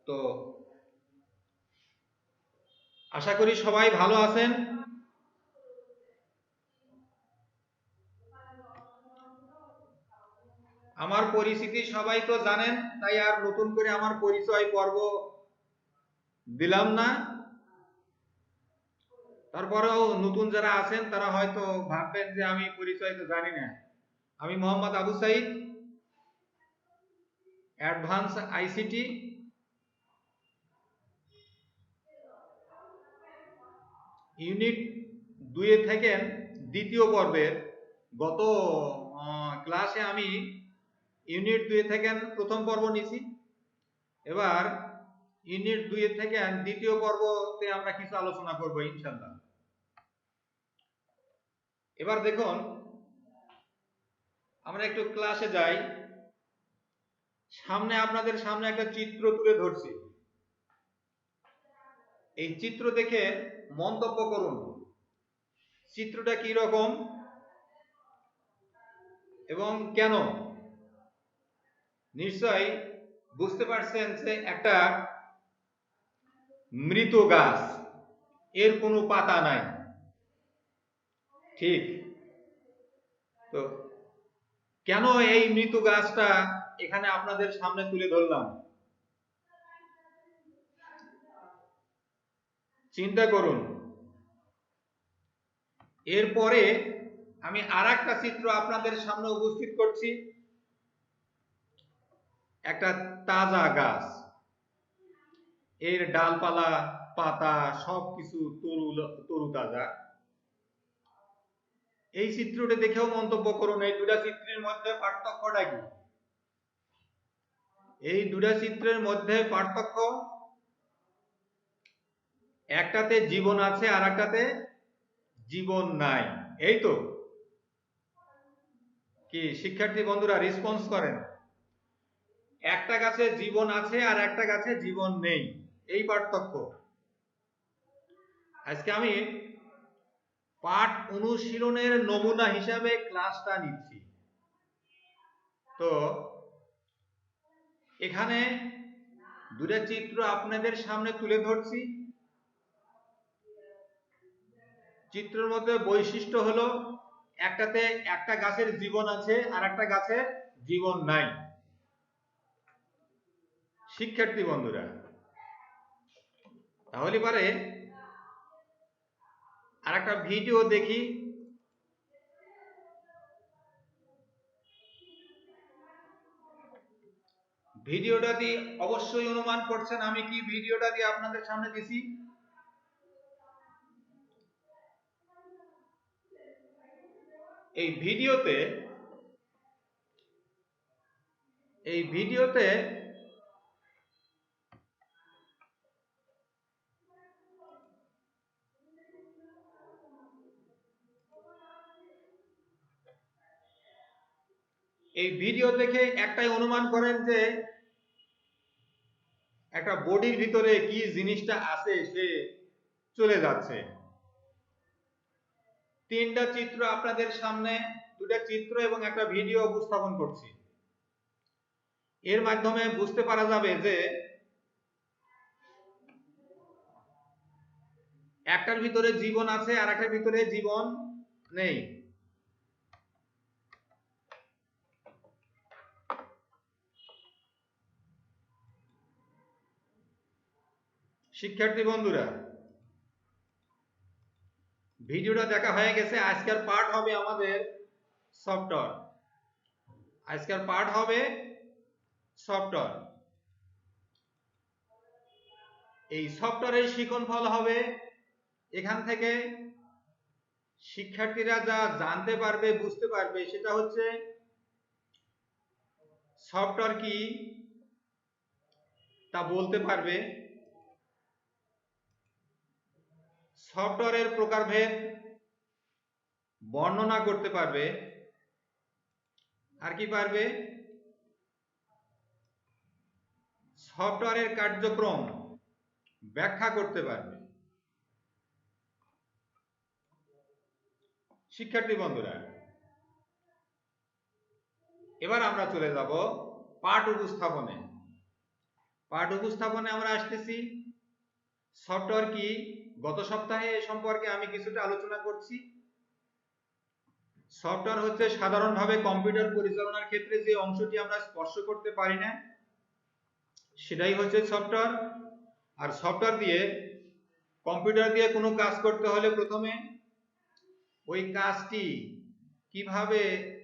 তো আশা করি সবাই ভালো আছেন। আমার পরিচিতি সবাই তো জানেন, তাই আর নতুন করে আমার পরিচয় পর্ব দিলাম না। তারপরেও নতুন যারা আছেন তারা হয়তো ভাববেন যে আমি পরিচয় তো জানি না। আমি Mohammad Abu Sayeed, advance ICT unit 2 থেকে দ্বিতীয় পর্বের গত ক্লাসে আমি ইউনিট 2 থেকে প্রথম পর্ব নিছি। এবার ইউনিট 2 থেকে দ্বিতীয় পর্বতে আমরা কিছু আলোচনা করব ইনশাআল্লাহ। এবার দেখুন, আমরা একটু ক্লাসে যাই। আপনাদের সামনে একটা চিত্র তুলে ধরছি। এই চিত্র দেখে মন্তব্য করুন চিত্রটা কি রকম এবং কেন। নিশ্চয় বুঝতে পারছেন যে একটা মৃত গাছ, এর কোনো পাতা নাই, ঠিক? তো কেন এই মৃত গাছটা এখানে আপনাদের সামনে তুলে ধরলাম, চিন্তা করুন। এরপরে আমি আরেকটা চিত্র আপনাদের সামনে উপস্থিত করছি। একটা তাজা গাছ, এর ডালপালা পাতা সবকিছু তরু তাজা। এই চিত্রটি দেখেও মন্তব্য করুন এই দুটা চিত্রের মধ্যে পার্থক্যটা কি। এই দুটা চিত্রের মধ্যে পার্থক্য, একটাতে জীবন আছে আর একটাতে জীবন নাই। এই তো, কি শিক্ষার্থী বন্ধুরা রেসপন্স করেন? একটা গাছে জীবন আছে আর একটা গাছে জীবন নেই, এই পার্থক্য। আজকে আমি পাঠ অনুশীলনের নমুনা হিসাবে ক্লাসটা নিচ্ছি। তো এখানে দুটা চিত্র আপনাদের সামনে তুলে ধরছি। চিত্রের মধ্যে বৈশিষ্ট্য হলো, একটাতে একটা গাছের জীবন আছে আর একটা গাছের জীবন নাই। শিক্ষার্থী বন্ধুরা, তাহলে পারে আর একটা ভিডিও দেখি। ভিডিওটা দিয়ে অবশ্যই অনুমান করছেন আমি কি ভিডিওটা দিয়ে আপনাদের সামনে দিছি। এই ভিডিওতে দেখে একটাই অনুমান করেন যে একটা বডির ভিতরে কি জিনিসটা আছে সে চলে যাচ্ছে। তিনটা চিত্র আপনাদের সামনে, দুটা চিত্র এবং একটা ভিডিও উপস্থাপন করছি। এর মাধ্যমে বুঝতে পারা যাবে যে একটার ভিতরে জীবন আছে আর একটার ভিতরে জীবন নেই। শিক্ষার্থী বন্ধুরা, ভিডিওটা দেখা হয়ে গেছে। আজকের পার্ট হবে আমাদের সফটওয়্যার। আজকের পার্ট হবে সফটওয়্যার। এই সফটওয়্যারের শিক্ষণফল হবে, এখান থেকে শিক্ষার্থীরা যা জানতে পারবে বুঝতে পারবে সেটা হচ্ছে সফটওয়্যার কি তা বলতে পারবে, সফটওয়্যারের প্রকারভেদ বর্ণনা করতে পারবে, আর কি পারবে, সফটওয়্যারের কার্যক্রম ব্যাখ্যা করতে পারবে। শিক্ষার্থী বন্ধুরা, এবার আমরা চলে যাব পাঠ উপস্থাপনে। পাঠ উপস্থাপনে আমরা আসতেছি। সফটওয়্যার কি, গত সপ্তাহে এ সম্পর্কে আমি কিছুটা আলোচনা করছি। সফটওয়্যার হচ্ছে সাধারণভাবে কম্পিউটার পরিচালনার ক্ষেত্রে যে অংশটি আমরা স্পর্শ করতে পারি না সেটাই হচ্ছে সফটওয়্যার। আর সফটওয়্যার দিয়ে, কম্পিউটার দিয়ে কোনো কাজ করতে হলে প্রথমে ওই কাজটি কিভাবে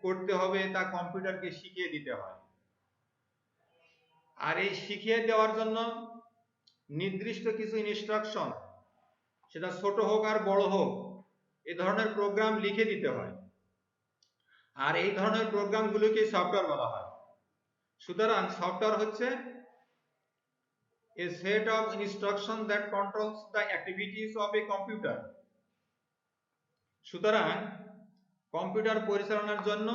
করতে হবে তা কম্পিউটারকে শিখিয়ে দিতে হয়। আর এই শিখিয়ে দেওয়ার জন্য নির্দিষ্ট কিছু ইনস্ট্রাকশন, সেটা ছোট হোক আর বড় হোক, এ ধরনের প্রোগ্রাম লিখে দিতে হয়। আর এই ধরনের প্রোগ্রামগুলোকে সফটওয়্যার বলা হয়। সুতরাং সফটওয়্যার হচ্ছে a set of instructions that controls the activities of a computer. সুতরাং কম্পিউটার পরিচালনার জন্য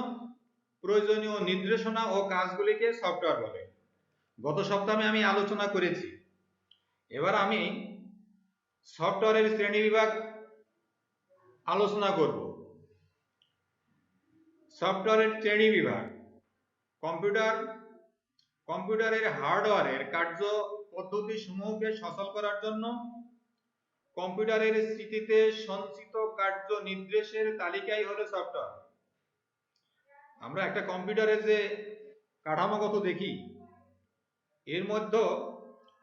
প্রয়োজনীয় নির্দেশনা ও কাজগুলিকে সফটওয়্যার বলে। গত সপ্তাহে আমি আলোচনা করেছি। এবার আমি সফটওয়্যারের শ্রেণীবিভাগ আলোচনা করব। সফটওয়্যারের শ্রেণীবিভাগ: কম্পিউটারের হার্ডওয়্যারের কার্য পদ্ধতি সমূহকে সচল করার জন্য কম্পিউটারের স্মৃতিতে সঞ্চিত কার্য নির্দেশের তালিকাই হলো সফটওয়্যার। আমরা একটা কম্পিউটারে যে কাঠামোগত দেখি, এর মধ্যে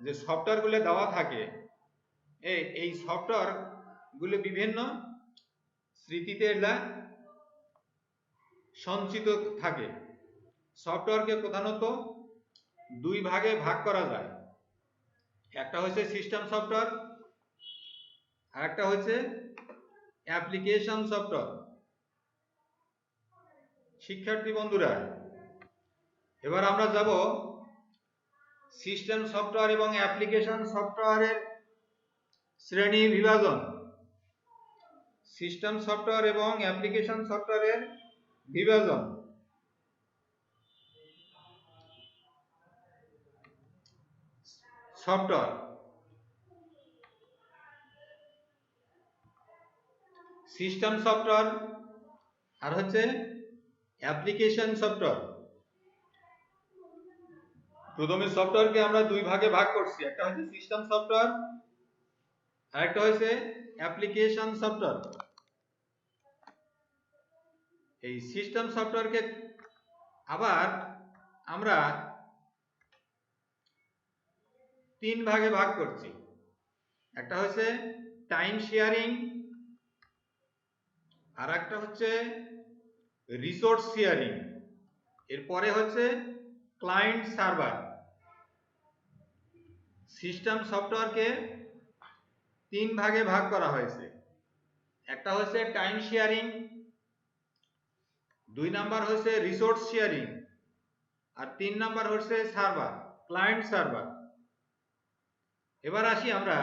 যে সফটওয়্যারগুলো দেওয়া থাকে, এই সফটওয়্যারগুলো বিভিন্ন স্মৃতিতে সঞ্চিত থাকে। সফটওয়্যারকে প্রধানত দুই ভাগে ভাগ করা যায়। একটা হচ্ছে সিস্টেম সফটওয়্যার, আর একটা হচ্ছে অ্যাপ্লিকেশন সফটওয়্যার। শিক্ষার্থী বন্ধুরা, এবার আমরা যাব সিস্টেম সফটওয়্যার এবং অ্যাপ্লিকেশন সফটওয়্যারের শ্রেণী বিভাজন। সিস্টেম সফটওয়্যার এবং অ্যাপ্লিকেশন সফটওয়্যারের বিভাজন। সফটওয়্যার, সিস্টেম সফটওয়্যার আর হচ্ছে অ্যাপ্লিকেশন সফটওয়্যার। প্রথমে সফটওয়্যারকে আমরা দুই ভাগে ভাগ করছি, একটা হচ্ছে সিস্টেম সফটওয়্যার আর একটা হচ্ছে অ্যাপ্লিকেশন সফটওয়্যার। এই সিস্টেম সফটওয়্যারকে আবার আমরা তিন ভাগে ভাগ করছি। একটা হচ্ছে টাইম শেয়ারিং, আর একটা হচ্ছে রিসোর্স শেয়ারিং, এরপরে হচ্ছে ক্লায়েন্ট সার্ভার। সিস্টেম সফটওয়্যারকে তিন ভাগে ভাগ করা হয়েছে। একটা হচ্ছে টাইম শেয়ারিং, দুই নাম্বার হচ্ছে রিসোর্স শেয়ারিং, আর তিন নাম্বার হচ্ছে সার্ভার, ক্লায়েন্ট সার্ভার। এবার আসি আমরা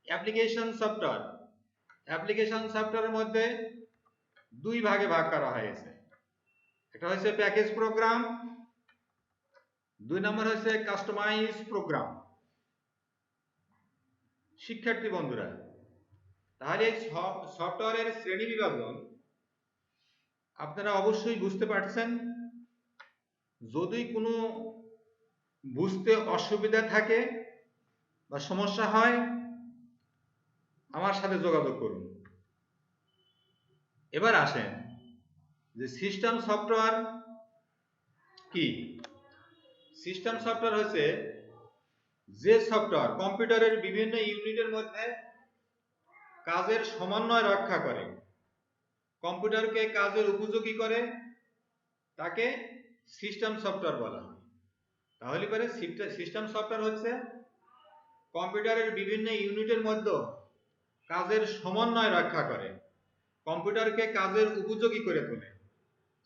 অ্যাপ্লিকেশন সফটওয়্যার। অ্যাপ্লিকেশন সফটওয়্যারের মধ্যে দুই ভাগে ভাগ করা হয়েছে। একটা হচ্ছে প্যাকেজ প্রোগ্রাম, দুই নম্বর হচ্ছে কাস্টমাইজ প্রোগ্রাম। শিক্ষার্থী বন্ধুরা, তাহলে এই সফটওয়্যারের শ্রেণী বিভাজন আপনারা অবশ্যই বুঝতে পারছেন। যদি কোনো বুঝতে অসুবিধা থাকে বা সমস্যা হয়, আমার সাথে যোগাযোগ করুন। এবার আসেন যে সিস্টেম সফটওয়্যার কি। সিস্টেম সফটওয়্যার হচ্ছে যে সফটওয়্যার কম্পিউটারের বিভিন্ন ইউনিটের মধ্যে কাজের সমন্বয় রক্ষা করে, কম্পিউটারকে কাজের উপযোগী করে, তাকে সিস্টেম সফটওয়্যার বলা হয়। তাহলে পরে সিস্টেম সফটওয়্যার হচ্ছে কম্পিউটারের বিভিন্ন ইউনিটের মধ্যে কাজের সমন্বয় রক্ষা করে, কম্পিউটারকে কাজের উপযোগী করে তোলে,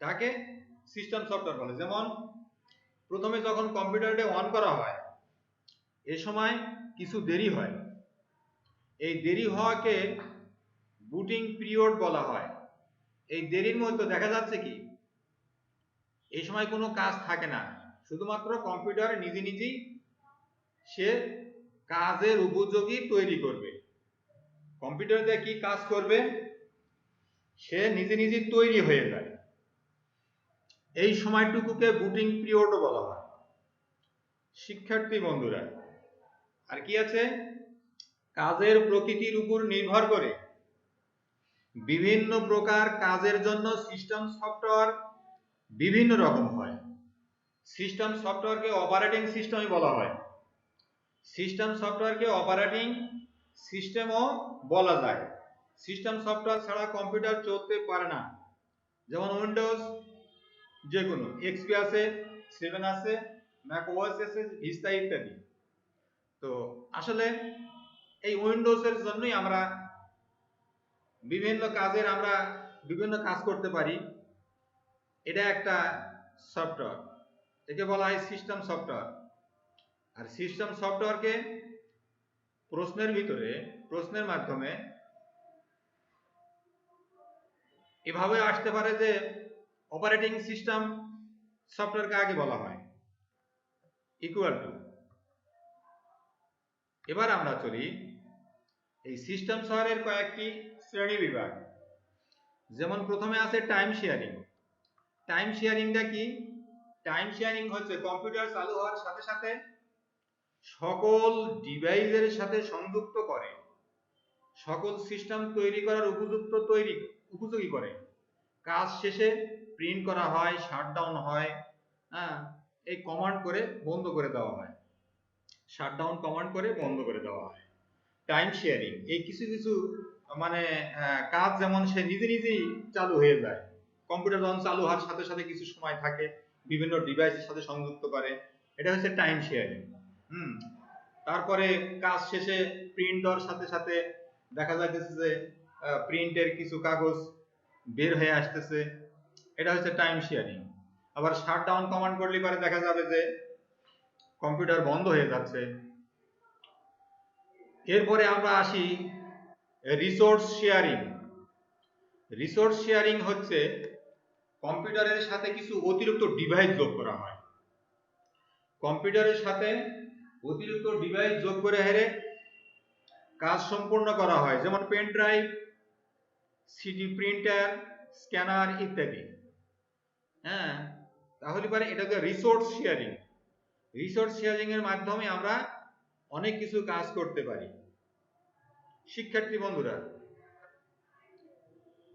তাকে সিস্টেম সফটওয়্যার বলে। যেমন প্রথমে যখন কম্পিউটারটা অন করা হয়, এ সময় কিছু দেরি হয়। এই দেরি হওয়াকে বুটিং পিরিয়ড বলা হয়। এই দেরির মধ্যে দেখা যাচ্ছে কি এই সময় কোনো কাজ থাকে না, শুধুমাত্র কম্পিউটার নিজে নিজেই সে কাজের উপযোগী তৈরি করবে। কম্পিউটার দিয়ে কি কাজ করবে সে নিজে নিজে তৈরি হয়ে যায়। এই সময়টুকুকে বুটিং পিরিয়ডও বলা হয়। শিক্ষার্থী বন্ধুরা, আর কি আছে, কাজের প্রকৃতির উপর নির্ভর করে বিভিন্ন প্রকার কাজের জন্য সিস্টেম সফটওয়্যার বিভিন্ন রকম হয়। সিস্টেম সফটওয়্যারকে অপারেটিং সিস্টেমই বলা হয়। সিস্টেম সফটওয়্যারকে অপারেটিং সিস্টেমও বলা যায়। সিস্টেম সফটওয়্যার ছাড়া কম্পিউটার চলতে পারে না। যেমন উইন্ডোজ, যে কোনো এক্সপি আছে, 7 আছে, ম্যাক ওএস আছে, ভিস্তা ইত্যাদি। তো আসলে এই উইন্ডোজের জন্যই আমরা বিভিন্ন কাজ করতে পারি। এটা একটা সফটওয়্যার, একে বলা হয় সিস্টেম সফটওয়্যার। আর সিস্টেম সফটওয়্যারকে প্রশ্নের মাধ্যমে এভাবে আসতে পারে যে অপারেটিং সিস্টেম সফটওয়্যারকে আগে বলা হয় ইকুয়াল টু। এবার আমরা চলি এই সিস্টেম সফটওয়্যারের কয়েকটি শ্রেণী বিভাগ। যেমন প্রথমে আছে টাইম শেয়ারিং। টাইম শেয়ারিংটা কি? টাইম শেয়ারিং হচ্ছে কম্পিউটার চালু হওয়ার সাথে সাথে সকল ডিভাইসের সাথে সংযুক্ত করে, সকল সিস্টেম তৈরি করার উপযোগী করে। কাজ শেষে প্রিন্ট করা হয়, শাটডাউন হয়, এই কমান্ড করে বন্ধ করে দেওয়া হয়, শাটডাউন কমান্ড করে বন্ধ করে দেওয়া হয়। টাইম শেয়ারিং এই কিছু কিছু মানে কাজ যেমন সে নিজেই চালু হয়ে যায়। কম্পিউটার যখন চালু হওয়ার সাথে সাথে কিছু সময় থাকে, বিভিন্ন ডিভাইসের সাথে সংযুক্ত করে, এটা হচ্ছে টাইম শেয়ারিং। তারপরে কাজ শেষে প্রিন্ট দেওয়ার সাথে সাথে দেখা যাচ্ছে যে প্রিন্টের কিছু কাগজ বের হয়ে আসতেছে, এটা হচ্ছে টাইম শেয়ারিং। আবার শাটডাউন কমান্ড করলে পরে দেখা যাবে যে কম্পিউটার বন্ধ হয়ে যাচ্ছে। এরপরে আমরা আসি রিসোর্স শেয়ারিং। রিসোর্স শেয়ারিং হচ্ছে কম্পিউটারের সাথে কিছু অতিরিক্ত ডিভাইস যোগ করা হয়। কম্পিউটারের সাথে অতিরিক্ত ডিভাইস যোগ করে হেরে কাজ সম্পূর্ণ করা হয়, যেমন pen drive, CD printer, scanner ইত্যাদি। তাহলে পরে এটাকে রিসোর্স শেয়ারিং। রিসোর্স শেয়ারিং এর মাধ্যমে আমরা অনেক কিছু কাজ করতে পারি। শিক্ষার্থী বন্ধুরা,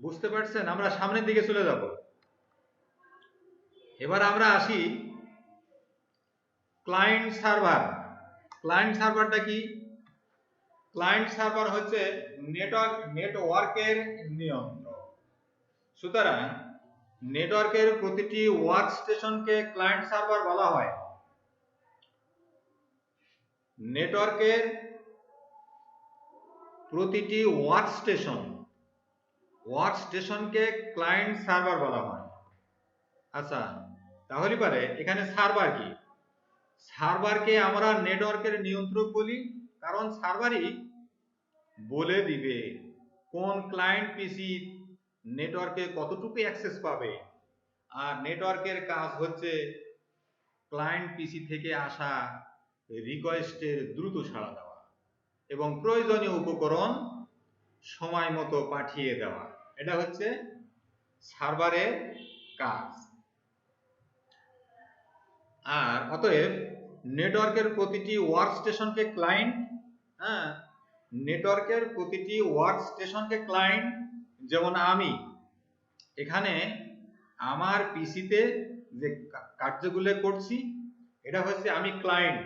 বুঝতে পারছেন? আমরা সামনের দিকে চলে যাব। এবার আমরা আসি ক্লায়েন্ট সার্ভার। ক্লায়েন্ট সার্ভারটা কি? ক্লায়েন্ট সার্ভার হচ্ছে নেটওয়ার্কের নিয়ন্ত্রক। সুতরাং নেটওয়ার্কের প্রতিটি ওয়ার্ক স্টেশনকে ক্লায়েন্ট সার্ভার বলা হয়। নেটওয়ার্কের প্রতিটি ওয়ার্ক স্টেশনকে ক্লায়েন্ট সার্ভার বলা হয়। আচ্ছা, তাহলে পারে এখানে সার্ভার কি? সার্ভারকে আমরা নেটওয়ার্কের নিয়ন্ত্রক বলি, কারণ সার্ভারই বলে দিবে কোন ক্লায়েন্ট পিসি নেটওয়ার্কে কতটুকু অ্যাক্সেস পাবে। আর নেটওয়ার্কের কাজ হচ্ছে ক্লায়েন্ট পিসি থেকে আসা রিকোয়েস্টের দ্রুত সাড়া দেওয়া এবং প্রয়োজনীয় উপকরণ সময় মতো পাঠিয়ে দেওয়া। এটা হচ্ছে সার্ভারের কাজ। আর অতএব নেটওয়ার্কের প্রতিটি ওয়ার্ক স্টেশনকে ক্লায়েন্ট, নেটওয়ার্কের প্রতিটি ওয়ার্ক স্টেশনকে ক্লায়েন্ট। যেমন আমি এখানে আমার পিসিতে যে কার্যগুলো করছি, এটা হচ্ছে আমি ক্লায়েন্ট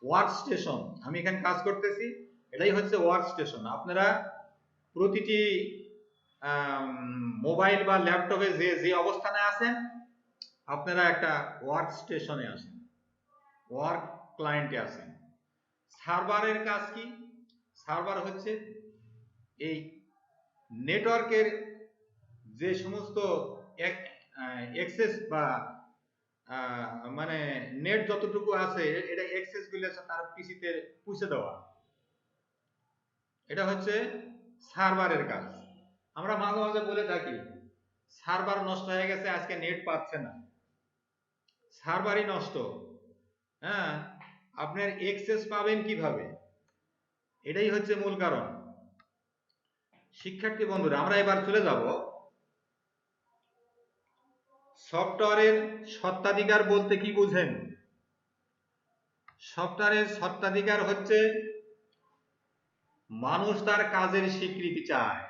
ওয়ার্ক স্টেশন। আমি এখানে কাজ করতেছি, এটাই হচ্ছে ওয়ার্ক স্টেশন। আপনারা প্রতিটি মোবাইল বা ল্যাপটপে যে অবস্থানে আছেন, আপনারা একটা ওয়ার্ক স্টেশনে আছেন, ওয়ার্ক ক্লায়েন্টে আছেন। সার্ভারের কাজ কি? সার্ভার হচ্ছে এই নেটওয়ার্কের যে সমস্ত অ্যাক্সেস বা মানে নেট যতটুকু আছে, এটা অ্যাক্সেস গুলো তার পিসিতে পৌঁছে দেওয়া, এটা হচ্ছে সার্ভারের কাজ। আমরা মাঝে মাঝে বলে থাকি সার্ভার নষ্ট হয়ে গেছে, আজকে নেট পাচ্ছে না। সার্ভারই নষ্ট। আপনার অ্যাক্সেস পাবেন কিভাবে? এটাই হচ্ছে মূল কারণ। শিক্ষার্থী বন্ধুরা, আমরা এবার চলে যাব সফটওয়্যারের স্বত্বাধিকার বলতে কি বুঝেন। সফটওয়্যারের স্বত্বাধিকার হচ্ছে মানুষ তার কাজের স্বীকৃতি চায়।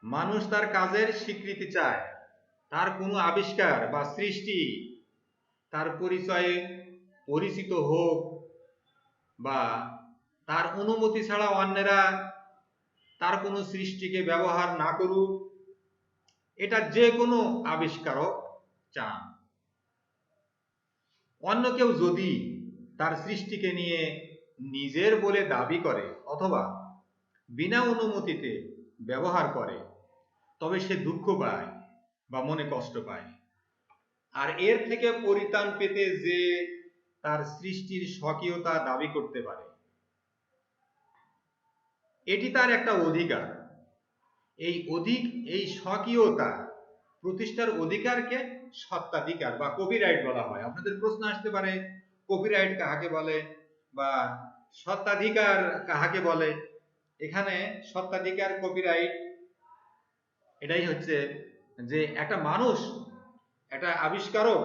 মানুষ তার কাজের স্বীকৃতি চায়, তার কোনো আবিষ্কার বা সৃষ্টি তার পরিচয়ে পরিচিত হোক বা তার অনুমতি ছাড়া অন্যেরা তার কোনো সৃষ্টিকে ব্যবহার না করুক, এটা যে কোনো আবিষ্কারক চান। অন্য কেউ যদি তার সৃষ্টিকে নিয়ে নিজের বলে দাবি করে অথবা বিনা অনুমতিতে ব্যবহার করে, তবে সে দুঃখ পায় বা মনে কষ্ট পায়। আর এর থেকে পরিত্রাণ পেতে যে তার সৃষ্টির স্বকীয়তা দাবি করতে পারে, এটি তার একটা অধিকার। এই স্বকীয়তা প্রতিষ্ঠার অধিকারকে স্বত্বাধিকার বা কপিরাইট বলা হয়। আপনাদের প্রশ্ন আসতে পারে কপিরাইট কাহাকে বলে বা স্বত্বাধিকার কাহাকে বলে। এখানে স্বত্বাধিকার, কপিরাইট এটাই হচ্ছে যে একটা মানুষ, একটা আবিষ্কারক,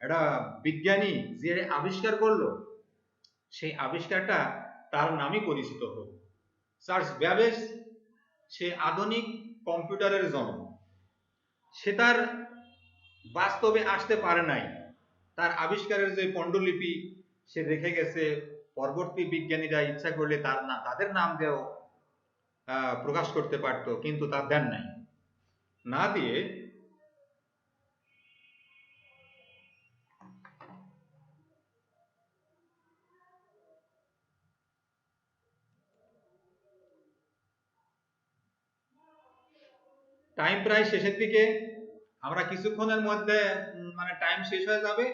একটা বিজ্ঞানী যে আবিষ্কার করলো, সেই আবিষ্কারটা তার নামই পরিচিত হোক। চার্লস ব্যাবেজ, সে আধুনিক কম্পিউটারের জনক। সে তার বাস্তবে আসতে পারে নাই, তার আবিষ্কারের যে পাণ্ডুলিপি সে রেখে গেছে। পরবর্তী বিজ্ঞানীরা ইচ্ছা করলে তাদের নাম দিয়েও প্রকাশ করতে পারতো, কিন্তু তা দেন নাই, না দিয়ে টাইম প্রায় শেষের দিকে, আমরা কিছুক্ষণের মধ্যে মানে টাইম শেষ হয়ে যাবে,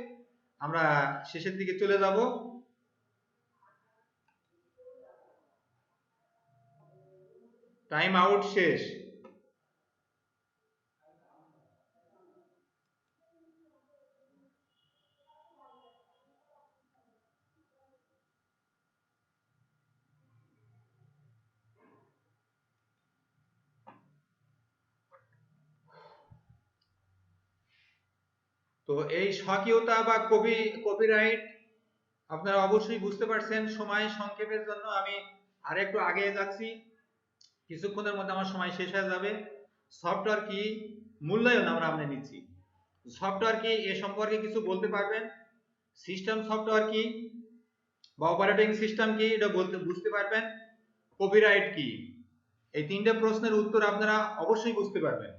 আমরা শেষের দিকে চলে যাব। টাইম আউট শেষ। তো এই স্বকীয়তা বা কপিরাইট আপনারা অবশ্যই বুঝতে পারছেন। সময় সংক্ষেপের জন্য আমি আর একটু আগে যাচ্ছি, কিছুক্ষণের মধ্যে আমার সময় শেষ হয়ে যাবে। সফটওয়্যার কি, মূল্যায়ন আমরা নিচ্ছি। সফটওয়্যার কি এ সম্পর্কে কিছু বলতে পারবেন? সিস্টেম সফটওয়্যার কি বা অপারেটিং সিস্টেম কি, এটা বুঝতে পারবেন? কপিরাইট কি? এই তিনটে প্রশ্নের উত্তর আপনারা অবশ্যই বুঝতে পারবেন,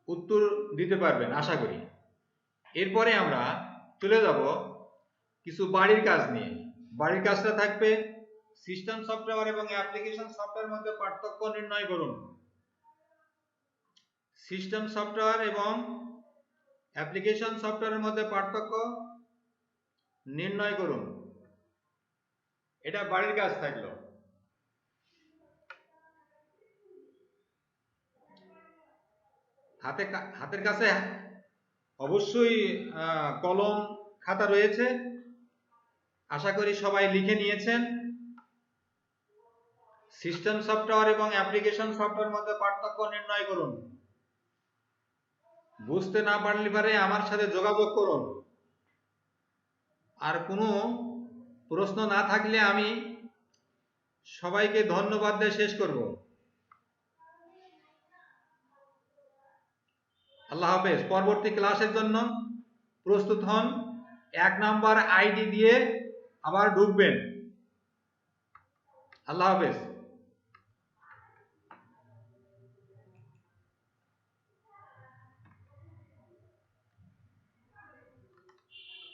উত্তর দিতে পারবেন আশা করি। এরপরে আমরা চলে যাব কিছু বাড়ির কাজ নিয়ে। বাড়ির কাজটা থাকবে সিস্টেম সফটওয়্যার এবং অ্যাপ্লিকেশন সফটওয়্যারের মধ্যে পার্থক্য নির্ণয় করুন। সিস্টেম সফটওয়্যার এবং অ্যাপ্লিকেশন সফটওয়্যারের মধ্যে পার্থক্য নির্ণয় করুন। এটা বাড়ির কাজ থাকলো। হাতের কাছে অবশ্যই কলম খাতা রয়েছে, আশা করি সবাই লিখে নিয়েছেন। সিস্টেম সফটওয়্যার এবং অ্যাপ্লিকেশন সফটওয়্যারের মধ্যে পার্থক্য নির্ণয় করুন। বুঝতে না পারলে পারে আমার সাথে যোগাযোগ করুন। আর কোনো প্রশ্ন না থাকলে আমি সবাইকে ধন্যবাদ দিয়ে শেষ করব। আল্লাহ হাফেজ। পরবর্তী ক্লাসের জন্য প্রস্তুত হন। 1 নাম্বার আইডি দিয়ে আবার ঢুকবেন। আল্লাহ হাফেজ।